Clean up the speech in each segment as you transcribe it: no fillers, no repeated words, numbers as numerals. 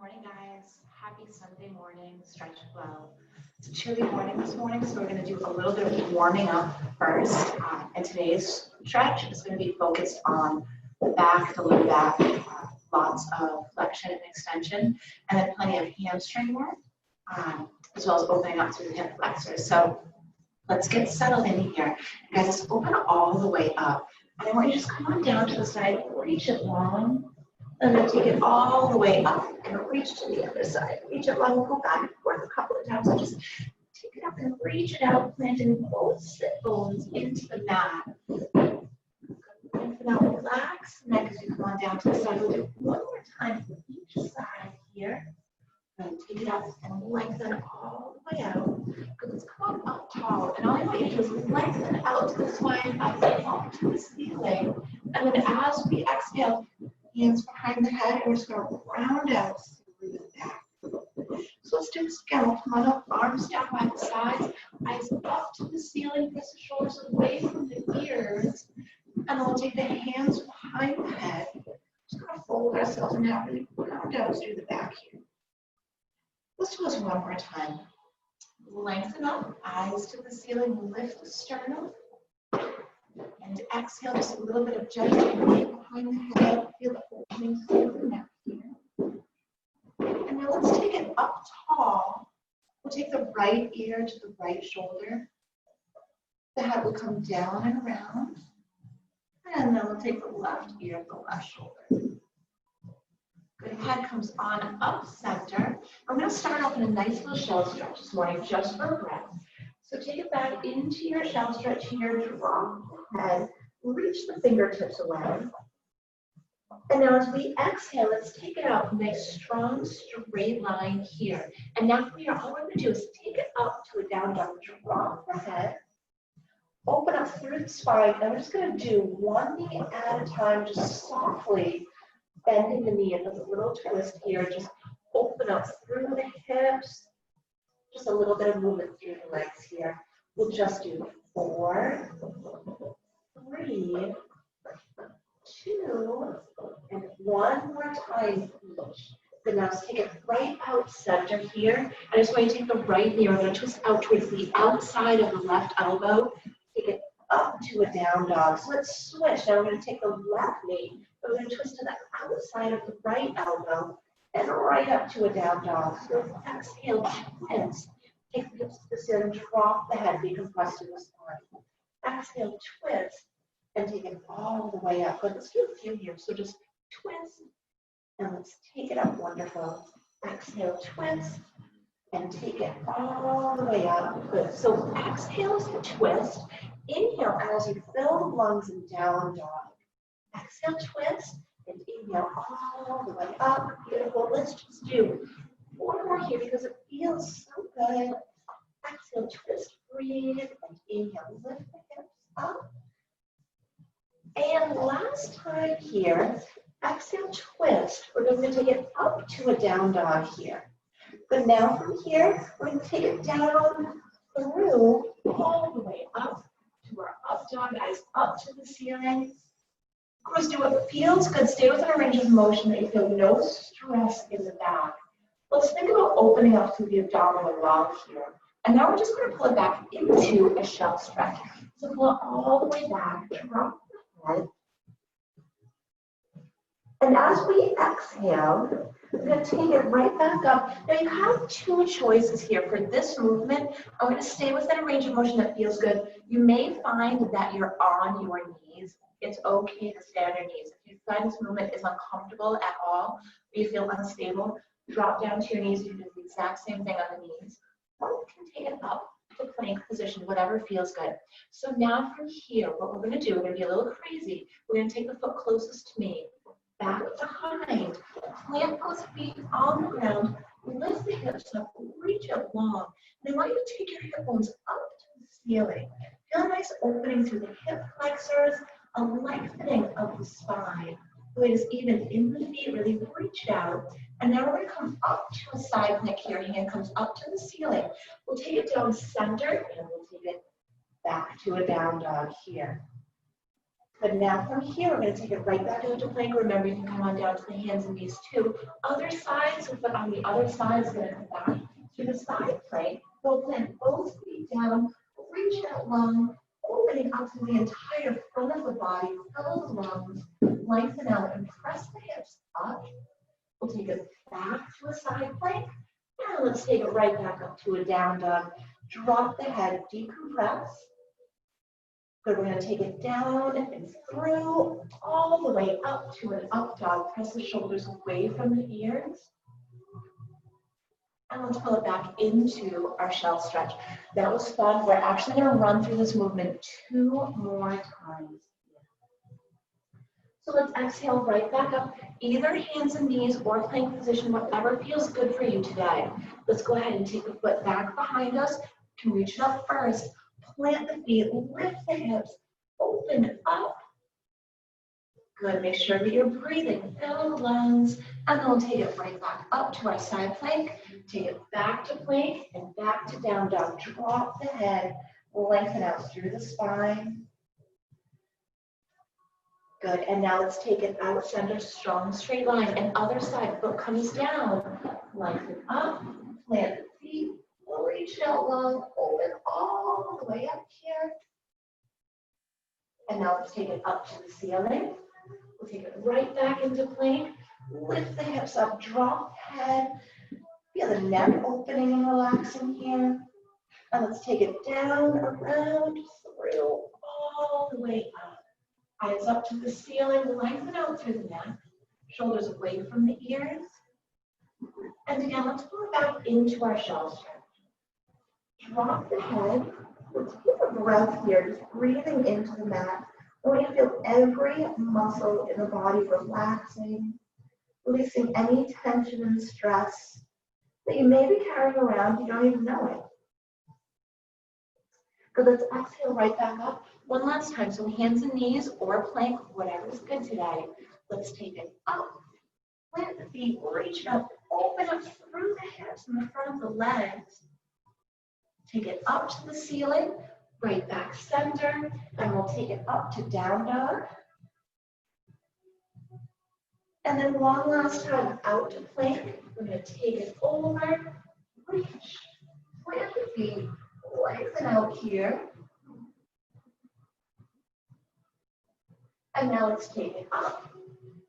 Morning, guys. Happy Sunday morning. Stretch well. It's a chilly morning this morning, so we're going to do a little bit of warming up first. And today's stretch is going to be focused on the back, the low back, lots of flexion and extension, and then plenty of hamstring work, as well as opening up through the hip flexors. So let's get settled in here. Guys, let's open all the way up. And I want you to just come on down to the side, reach it long. And then take it all the way up and reach to the other side. Reach it long, go back and forth a couple of times. So just take it up and reach it out, planting both sit bones into the mat. And for now, relax the neck as you come on down to the side. We'll do it one more time for each side here. And take it up and lengthen all the way out. Good, let's come up tall. And all I want you to do is lengthen out to the spine, up to the ceiling. And then as we exhale, hands behind the head, and we're just going to round out through the back. So let's do a scalp. Come on up, arms down by the sides, eyes up to the ceiling, press the shoulders away from the ears, and then we'll take the hands behind the head. Just going to fold ourselves and now really round out through the back here. Let's do this one more time. Lengthen up, eyes to the ceiling, lift the sternum. And exhale, just a little bit of gentle weight behind the head. Feel the opening through the neck here. And now let's take it up tall. We'll take the right ear to the right shoulder. The head will come down and around. And then we'll take the left ear to the left shoulder. Good, head comes on up center. I'm going to start off in a nice little shell stretch this morning, just for a breath. So take it back into your shell stretch here, drop the head, reach the fingertips away. And now as we exhale, let's take it out, nice strong straight line here. And now from here, all we're going to do is take it up to a down dog, drop the head, open up through the spine, and we're just going to do one knee at a time, just softly bending the knee, and there's a little twist here, just open up through the hips. Just a little bit of movement through the legs here. We'll just do 4, 3, 2, and one more time each. Then now let's take it right out center here. I'm just going to take the right knee. We're going to twist out towards the outside of the left elbow. Take it up to a down dog. So let's switch. Now we're going to take the left knee. We're going to twist to the outside of the right elbow. And right up to a down dog. So exhale, twist. Take the hips to the ceiling, drop the head, decompress through the spine. Exhale, twist, and take it all the way up. Good, let's do a few here. So just twist, and let's take it up. Wonderful. Exhale, twist, and take it all the way up. Good. So exhale as you twist. Inhale as you fill the lungs and down dog. Exhale, twist. And inhale all the way up. Beautiful. Let's just do 4 more here because it feels so good. Exhale, twist, breathe, and inhale, lift the hips up. And last time here, exhale, twist. We're going to take it up to a down dog here. But now from here, we're going to take it down through all the way up to our up dog, eyes up to the ceiling. Of course, do what feels good. Stay within a range of motion that you feel no stress in the back. Let's think about opening up through the abdominal wall here. And now we're just going to pull it back into a shell stretch. So pull it all the way back, drop the head. And as we exhale, we're going to take it right back up. Now you have 2 choices here for this movement. I'm going to stay within a range of motion that feels good. You may find that you're on your knees. It's okay to stay on your knees. If you find this movement is uncomfortable at all, or you feel unstable, drop down to your knees. You can do the exact same thing on the knees. Or you can take it up to plank position, whatever feels good. So now from here, what we're going to do, we're going to be a little crazy. We're going to take the foot closest to me, back behind, plant both feet on the ground, lift the hips up, reach it long. And I want you to take your hip bones up to the ceiling. Feel a nice opening through the hip flexors, a lengthening of the spine. The weight is even in the feet, really reach out. And now we're going to come up to a side plank here. Hand comes up to the ceiling. We'll take it down center and we'll take it back to a down dog here. But now from here, we're going to take it right back into plank. Remember, you can come on down to the hands and knees too. Other side, so foot on the other side is going to come back to the side plank. We'll plant both feet down, reach out long, opening up to the entire front of the body, fill the lungs, lengthen out and press the hips up. We'll take it back to a side plank. And let's take it right back up to a down dog. Drop the head, decompress. Good, we're going to take it down and through, all the way up to an up dog. Press the shoulders away from the ears. And let's pull it back into our shell stretch. That was fun. We're actually going to run through this movement 2 more times. So let's exhale right back up, either hands and knees or plank position, whatever feels good for you today. Let's go ahead and take the foot back behind us. You can reach it up first, plant the feet, lift the hips, open up. Good, make sure that you're breathing, fill the lungs, and then we'll take it right back up to our side plank. Take it back to plank and back to down dog. Drop the head, lengthen out through the spine. Good, and now let's take it out center, strong straight line, and other side, foot comes down, lengthen up, plant the feet, reach out long, open all the way up here. And now let's take it up to the ceiling. We'll take it right back into plank, lift the hips up, drop the head, feel the neck opening and relaxing here. And let's take it down, around, through, all the way up. Eyes up to the ceiling, lengthen out through the neck, shoulders away from the ears. And again, let's pull it back into our shell stretch. Drop the head. Let's take a breath here, just breathing into the mat. I want you to feel every muscle in the body relaxing, releasing any tension and stress that you may be carrying around, you don't even know it. Good, let's exhale right back up. One last time, so hands and knees or plank, whatever is good today. Let's take it up, plant the feet, reach it up, open up through the hips and the front of the legs. Take it up to the ceiling, right back center, and we'll take it up to down dog. And then one last time out to plank. We're going to take it over, reach, plant the feet, lengthen out here. And now let's take it up.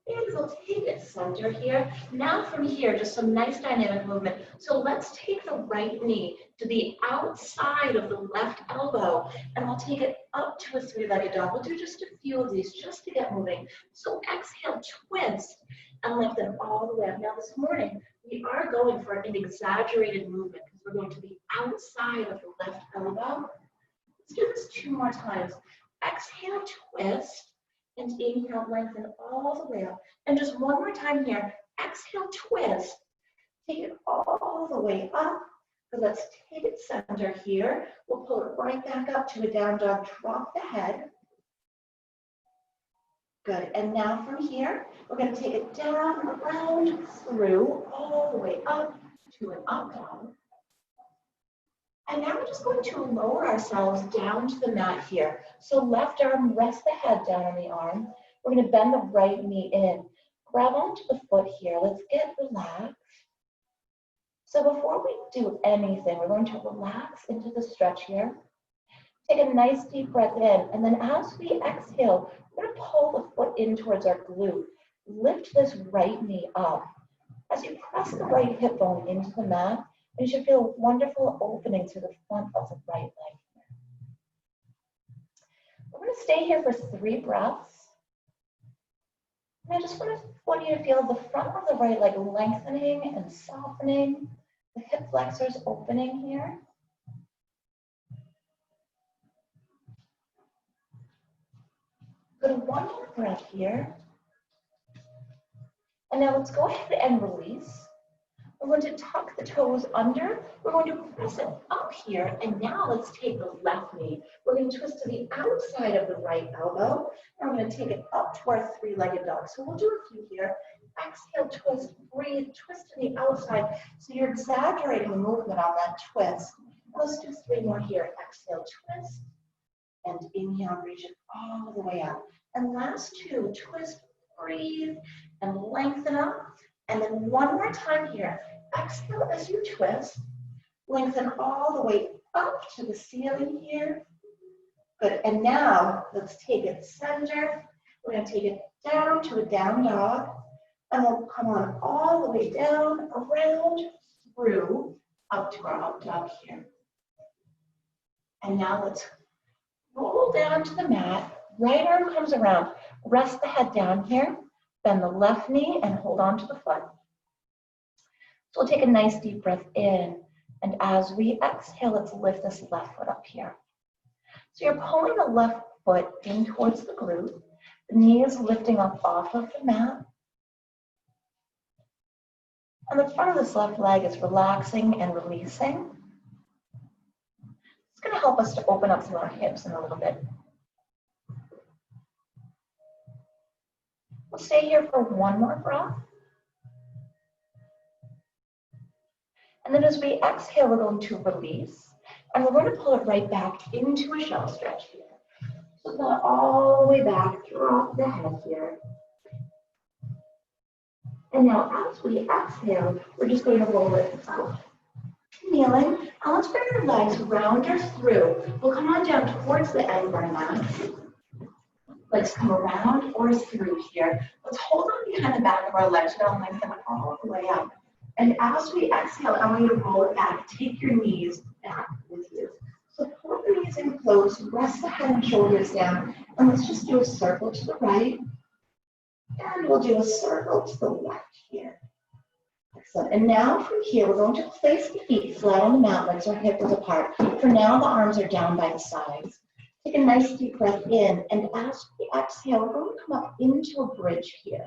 And we'll take it center here. Now from here, just some nice dynamic movement. So let's take the right knee to the outside of the left elbow, and we'll take it up to a three-legged dog. We'll do just a few of these just to get moving. So exhale, twist, and lift them all the way up. Now this morning, we are going for an exaggerated movement because we're going to the outside of the left elbow. Let's do this 2 more times. Exhale, twist. And inhale, lengthen all the way up. And just one more time here. Exhale, twist. Take it all the way up. So let's take it center here. We'll pull it right back up to a down dog. Drop the head. Good. And now from here, we're going to take it down, around, through, all the way up to an up dog. And now we're just going to lower ourselves down to the mat here. So left arm, rest the head down on the arm. We're going to bend the right knee in. Grab onto the foot here. Let's get relaxed. So before we do anything, we're going to relax into the stretch here. Take a nice deep breath in. And then as we exhale, we're going to pull the foot in towards our glute. Lift this right knee up. As you press the right hip bone into the mat, you should feel a wonderful opening to the front of the right leg. We're going to stay here for 3 breaths. And I just want you to feel the front of the right leg lengthening and softening, the hip flexors opening here. Good, 1 more breath here. And now let's go ahead and release. We're going to tuck the toes under. We're going to press it up here. And now let's take the left knee. We're going to twist to the outside of the right elbow. And we're going to take it up to our three-legged dog. So we'll do a few here. Exhale, twist, breathe, twist to the outside. So you're exaggerating the movement on that twist. Let's do 3 more here. Exhale, twist. And inhale, reach it all the way up. And last two, twist, breathe, and lengthen up. And then one more time here. Exhale as you twist. Lengthen all the way up to the ceiling here. Good. And now let's take it center. We're going to take it down to a down dog. And we'll come on all the way down, around, through, up to our up dog here. And now let's roll down to the mat. Right arm comes around. Rest the head down here. Bend the left knee and hold on to the foot. So we'll take a nice deep breath in. And as we exhale, let's lift this left foot up here. So you're pulling the left foot in towards the glute. The knee is lifting up off of the mat. And the front of this left leg is relaxing and releasing. It's going to help us to open up some of our hips in a little bit. We'll stay here for one more breath. And then as we exhale, we're going to release. And we're going to pull it right back into a shell stretch here. So pull it all the way back, drop the head here. And now as we exhale, we're just going to roll it out. Kneeling. And let's bring our legs round or through. We'll come on down towards the end of our mat. Legs come around or through here. Let's hold on behind the back of our legs. We're going to lengthen all the way up. And as we exhale, I want you to roll it back. Take your knees back with you. So pull the knees in close, rest the head and shoulders down. And let's just do a circle to the right. And we'll do a circle to the left here. Excellent. And now from here, we're going to place the feet flat on the mat, legs are hip width apart. For now, the arms are down by the sides. Take a nice deep breath in. And as we exhale, we're going to come up into a bridge here.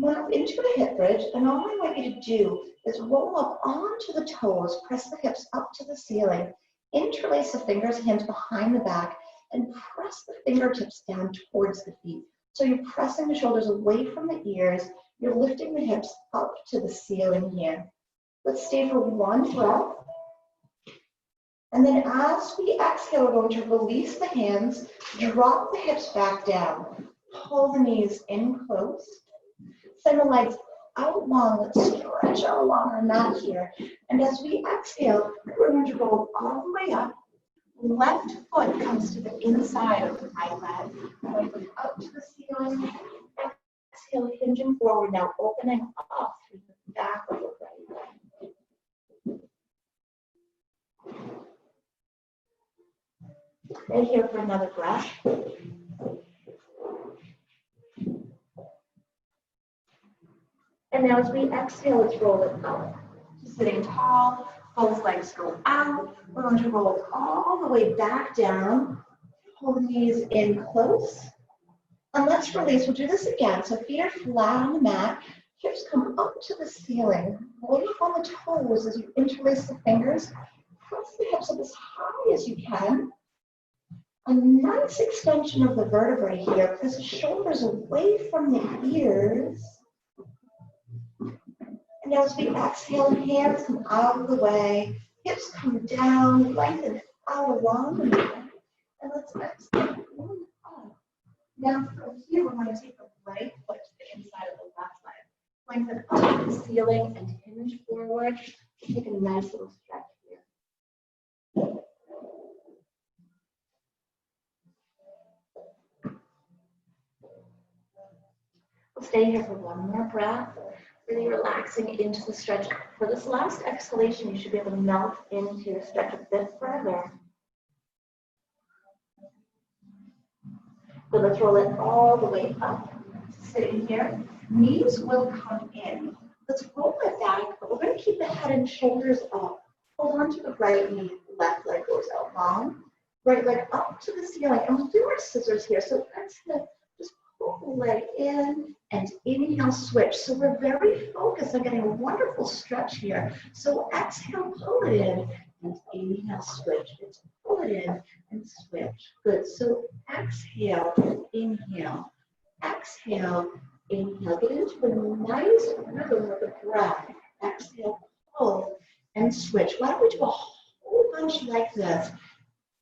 Come up into a hip bridge. And all I want you to do is roll up onto the toes, press the hips up to the ceiling, interlace the fingers, hands behind the back, and press the fingertips down towards the feet. So you're pressing the shoulders away from the ears. You're lifting the hips up to the ceiling here. Let's stay for one breath. And then as we exhale, we're going to release the hands, drop the hips back down, pull the knees in close, send the legs out long. Let's stretch out along our mat here. And as we exhale, we're going to roll all the way up. Left foot comes to the inside of the right leg. Going up to the ceiling. Exhale, hinging forward. Now opening up through the back of the right leg. Stay here for another breath. And now as we exhale, let's roll it out. Sitting tall, both legs go out. We're going to roll it all the way back down. Pull the knees in close. And let's release. We'll do this again. So feet are flat on the mat. Hips come up to the ceiling. Roll up on the toes as you interlace the fingers. Press the hips up as high as you can. A nice extension of the vertebrae here. Press the shoulders away from the ears. And as we exhale, hands come out of the way, hips come down, lengthen out along the mat. And let's exhale, one up. Now from here, we're going to take the right foot to the inside of the left leg. Lengthen up to the ceiling and hinge forward. Take a nice little stretch here. We'll stay here for one more breath. Really relaxing into the stretch. For this last exhalation, you should be able to melt into the stretch a bit further. So let's roll it all the way up. Sitting here, knees will come in. Let's roll it back, but we're going to keep the head and shoulders up. Hold on to the right knee, left leg goes out long. Right leg up to the ceiling. And we'll do our scissors here. So exhale, just pull the leg in. And inhale, switch. So we're very focused on getting a wonderful stretch here. So exhale, pull it in, and inhale, switch. It's pull it in and switch. Good. So exhale, inhale. Exhale, inhale. Get into a nice rhythm with the breath. Exhale, pull, and switch. Why don't we do a whole bunch like this?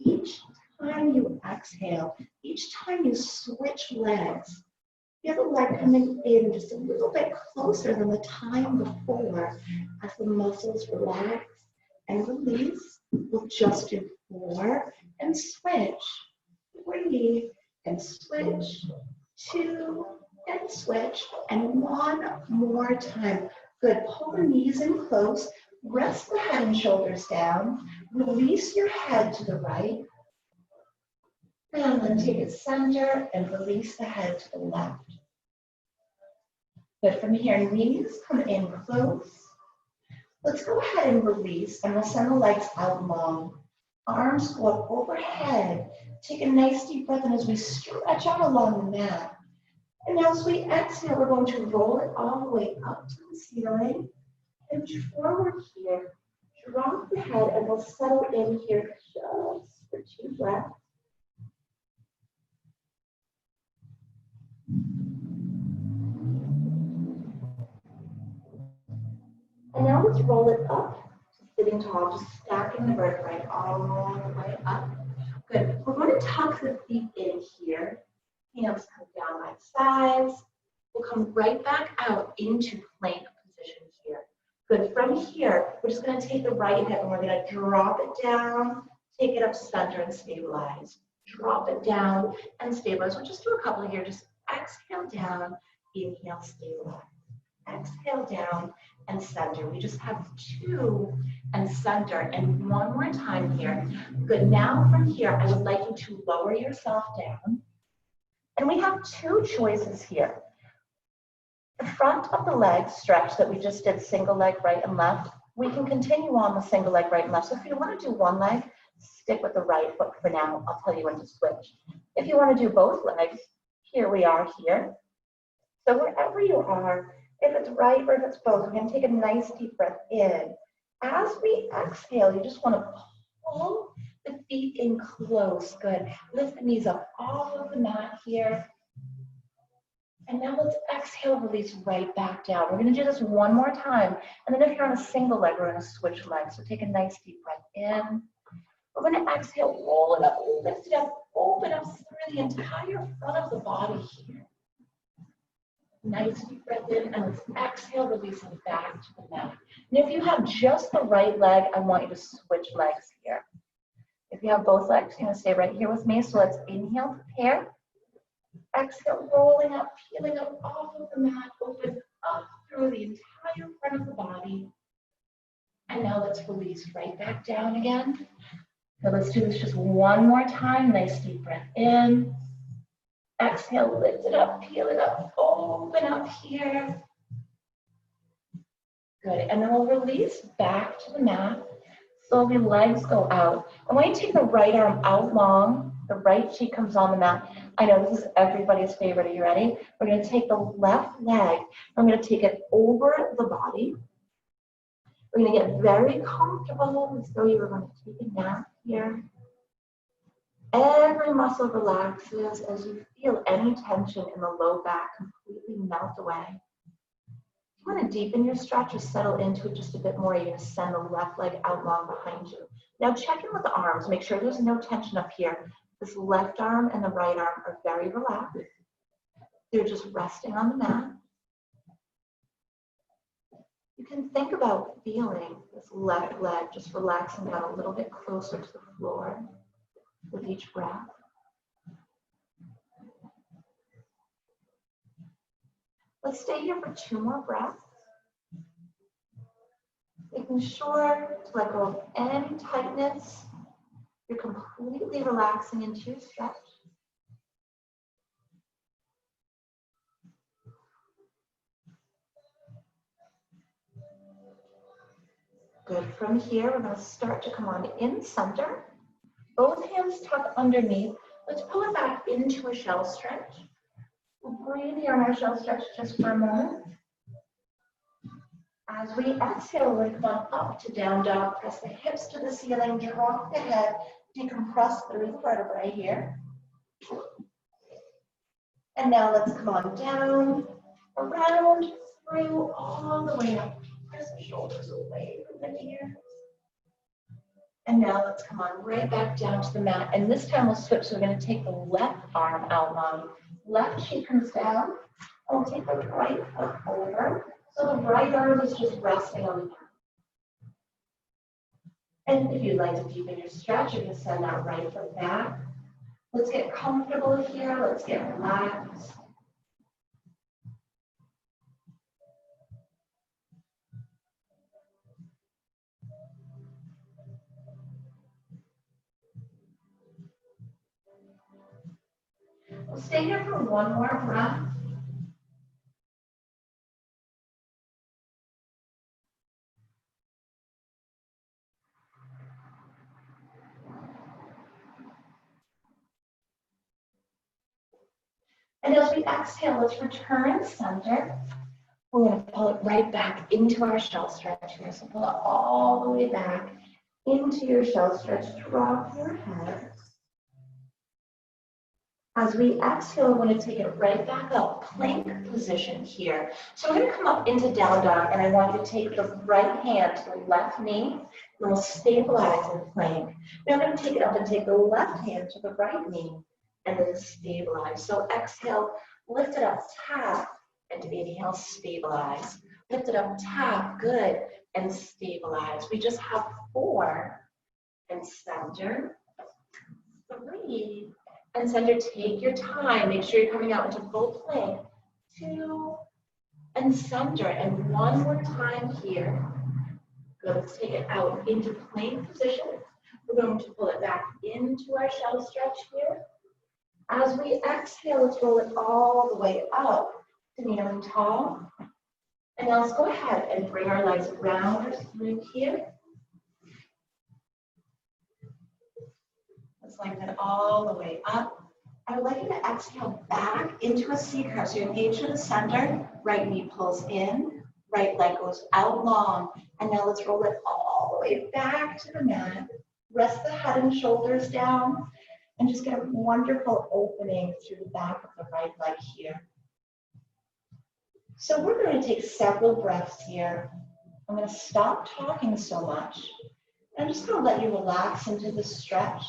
Each time you exhale, each time you switch legs, feel the leg coming in just a little bit closer than the time before. As the muscles relax and release, we'll just do 4 and switch, 3 and switch, 2 and switch, and 1 more time. Good, pull the knees in close, rest the head and shoulders down, release your head to the right, and then take it center and release the head to the left. Good, from here, knees come in close. Let's go ahead and release, and we'll send the legs out long. Arms go up overhead. Take a nice deep breath in as we stretch out along the mat. And now as we exhale, we're going to roll it all the way up to the ceiling and forward here. Drop the head and we'll settle in here just for 2 breaths. And now let's roll it up to sitting tall, just stacking the vertebrae all the way up. Good. We're going to tuck the feet in here. Hands come down by sides. We'll come right back out into plank position here. Good. From here, we're just going to take the right hip and we're going to drop it down, take it up center and stabilize. Drop it down and stabilize. We'll just do a couple here. Just exhale down, inhale, stabilize. Exhale down and center. We just have 2 and center, and 1 more time here. Good. Now from here, I would like you to lower yourself down. And we have 2 choices here. The front of the leg stretch that we just did, single leg right and left, we can continue on the single leg right and left. So if you want to do one leg, stick with the right foot for now. I'll tell you when to switch. If you want to do both legs, here we are here. So wherever you are, if it's right or if it's both, we're going to take a nice deep breath in. As we exhale, you just want to pull the feet in close. Good. Lift the knees up off of the mat here. And now let's exhale, release right back down. We're going to do this 1 more time. And then if you're on a single leg, we're going to switch legs. So take a nice deep breath in. We're going to exhale, roll it up, lift it up, open up through the entire front of the body here. Nice deep breath in, and let's exhale, releasing back to the mat. And if you have just the right leg, I want you to switch legs here. If you have both legs, you're going to stay right here with me. So let's inhale, prepare. Exhale, rolling up, peeling up off of the mat, open up through the entire front of the body. And now let's release right back down again. So let's do this just 1 more time. Nice deep breath in. Exhale, lift it up, peel it up, open up here. Good, and then we'll release back to the mat. Slowly, legs go out. And when you take the right arm out long, the right cheek comes on the mat. I know this is everybody's favorite. Are you ready? We're going to take the left leg. I'm going to take it over the body. We're going to get very comfortable as though you were going to take a nap here. Every muscle relaxes as you feel any tension in the low back completely melt away. You want to deepen your stretch or settle into it just a bit more. You're going to send the left leg out long behind you. Now check in with the arms. Make sure there's no tension up here. This left arm and the right arm are very relaxed. They're just resting on the mat. You can think about feeling this left leg just relaxing down a little bit closer to the floor with each breath. Let's stay here for 2 more breaths. Making sure to let go of any tightness. You're completely relaxing into your stretch. Good. From here, we're going to start to come on in center. Both hands tuck underneath. Let's pull it back into a shell stretch. We'll breathe here on our shell stretch just for a moment. As we exhale, we're going to come on up to down dog. Press the hips to the ceiling, drop the head, decompress through the vertebrae here. And now let's come on down, around, through, all the way up. Press the shoulders away from the ears. And now let's come on right back down to the mat. And this time we'll switch. So we're going to take the left arm out long. Left cheek comes down. And we'll take the right foot over. So the right arm is just resting on the mat. And if you'd like to deepen your stretch, you can send that right foot back. Let's get comfortable here. Let's get relaxed. We'll stay here for one more breath. And as we exhale, let's return center. We're going to pull it right back into our shell stretch here. So pull it all the way back into your shell stretch. Drop your head. As we exhale, we're going to take it right back up, plank position here. So we're going to come up into down dog, and I want you to take the right hand to the left knee, and we'll stabilize in plank. Now I'm going to take it up and take the left hand to the right knee, and then stabilize. So exhale, lift it up, tap, and inhale, stabilize. Lift it up, tap, good, and stabilize. We just have 4, and center, 3, and center. Take your time. Make sure you're coming out into full plank. 2, and center. And one more time here. Good. Let's take it out into plank position. We're going to pull it back into our shell stretch here. As we exhale, let's roll it all the way up to kneeling tall. And now let's go ahead and bring our legs around or through here. Let's lengthen all the way up. I would like you to exhale back into a C curve. So you engage to the center, right knee pulls in, right leg goes out long. And now let's roll it all the way back to the mat. Rest the head and shoulders down and just get a wonderful opening through the back of the right leg here. So we're going to take several breaths here. I'm going to stop talking so much. I'm just going to let you relax into the stretch.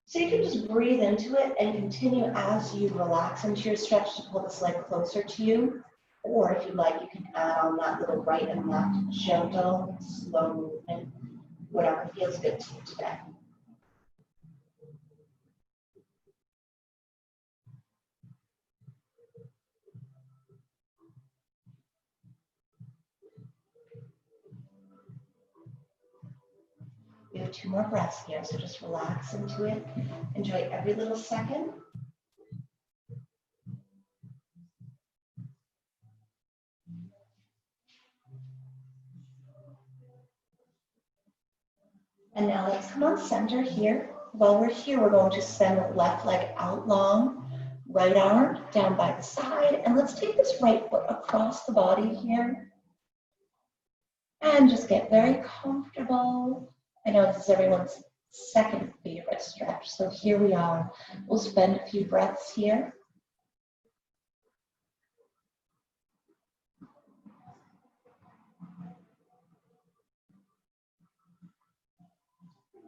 So you can just breathe into it and continue as you relax into your stretch to pull this leg closer to you. Or if you like, you can add on that little right and left gentle, slow movement, whatever feels good to you today. We have 2 more breaths here, so just relax into it. Enjoy every little second. And now let's come on center here. While we're here, we're going to send the left leg out long, right arm down by the side, and let's take this right foot across the body here. And just get very comfortable. I know this is everyone's second favorite stretch, so here we are. We'll spend a few breaths here.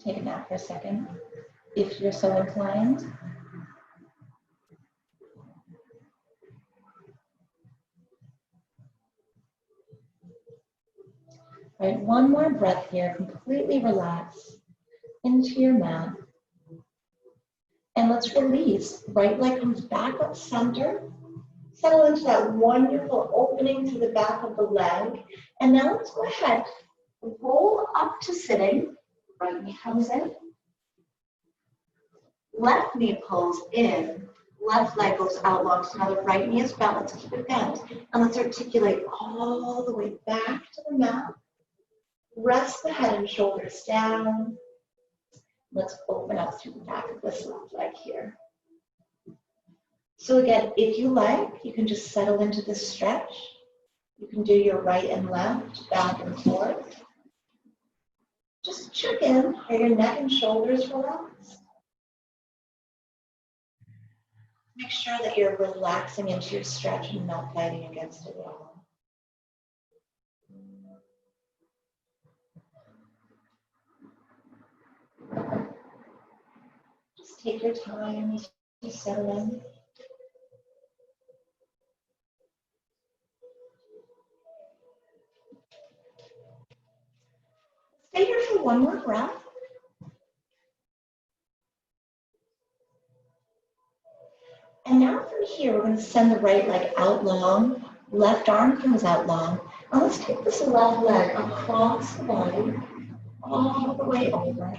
Take a nap for a second, if you're so inclined. All right, one more breath here. Completely relax into your mat. And let's release. Right leg comes back up center. Settle into that wonderful opening to the back of the leg. And now let's go ahead. Roll up to sitting. Right knee comes in. Left knee pulls in. Left leg goes out long. So now the right knee is bent. Let's keep it bent. And let's articulate all the way back to the mat. Rest the head and shoulders down. Let's open up through the back of this left leg here. So again, if you like, you can just settle into this stretch. You can do your right and left, back and forth. Just check in. Are your neck and shoulders relaxed? Make sure that you're relaxing into your stretch and not fighting against it at all. take your time to settle in. Stay here for one more breath. And now from here, we're going to send the right leg out long. Left arm comes out long. Now let's take this left leg across the body, all the way over.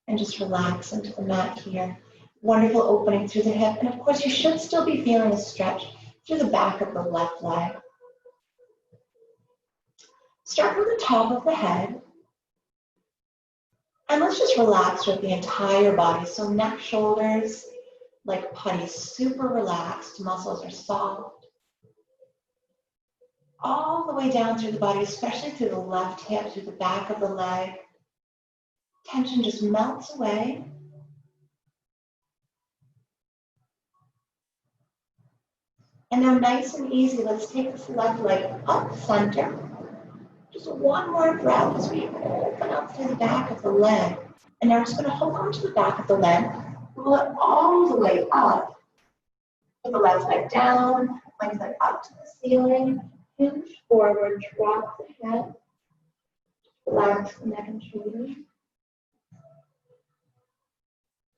And just relax into the mat here. Wonderful opening through the hip. And of course, you should still be feeling a stretch through the back of the left leg. Start with the top of the head. And let's just relax with the entire body. So neck, shoulders, like putty, super relaxed. Muscles are soft. All the way down through the body, especially through the left hip, through the back of the leg. Tension just melts away. And now nice and easy, let's take this left leg up center. Just one more breath as we open up through the back of the leg. And now we're just going to hold on to the back of the leg. Roll it all the way up. Put the left leg down, lengthen it up to the ceiling. Hinge forward, drop the head. Relax the neck and shoulders.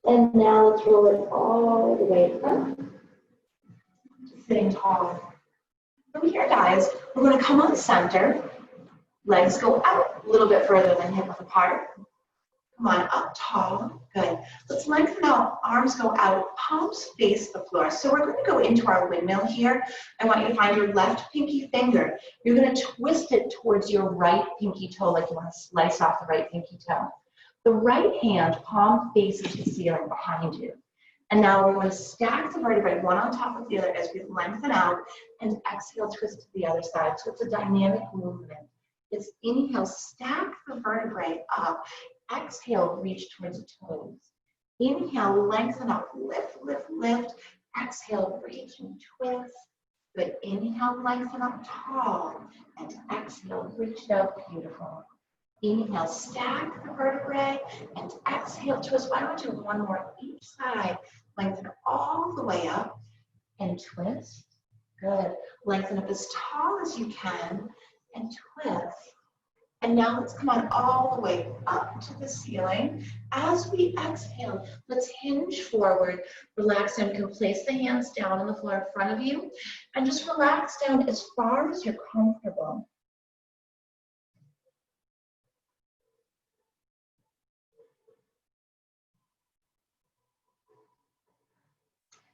And now let's roll it all the way up. Sitting tall. From here, guys, we're going to come on center. Legs go out a little bit further than hips apart. Come on, up tall. Good. Let's lengthen out. Arms go out. Palms face the floor. So we're going to go into our windmill here. I want you to find your left pinky finger. You're going to twist it towards your right pinky toe, like you want to slice off the right pinky toe. The right hand, palm faces the ceiling behind you. And now we're going to stack the vertebrae one on top of the other as we lengthen out and exhale, twist to the other side. So it's a dynamic movement. It's inhale, stack the vertebrae up. Exhale, reach towards the toes. Inhale, lengthen up, lift, lift, lift. Exhale, reach and twist. Good. Inhale, lengthen up tall. And exhale, reach it out. Beautiful. Inhale, stack the vertebrae. And exhale, twist. Why don't we do one more each side? Lengthen all the way up and twist. Good. Lengthen up as tall as you can and twist. And now let's come on all the way up to the ceiling. As we exhale, let's hinge forward. Relax down. You can place the hands down on the floor in front of you and just relax down as far as you're comfortable.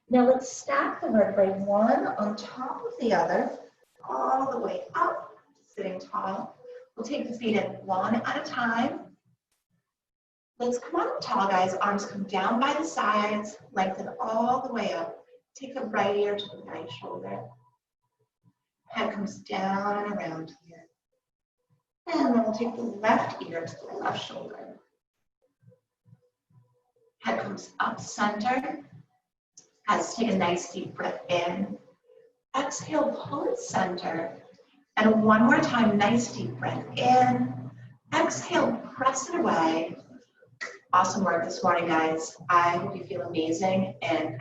Now let's stack the vertebrae one on top of the other, all the way up, sitting tall. We'll take the feet in one at a time. Let's come on tall, guys. Arms come down by the sides, lengthen all the way up. Take the right ear to the right shoulder. Head comes down and around here. And then we'll take the left ear to the left shoulder. Head comes up center. Guys, take a nice deep breath in. Exhale, pull it center. And one more time, nice deep breath in. Exhale, press it away. Awesome work this morning, guys. I hope you feel amazing. And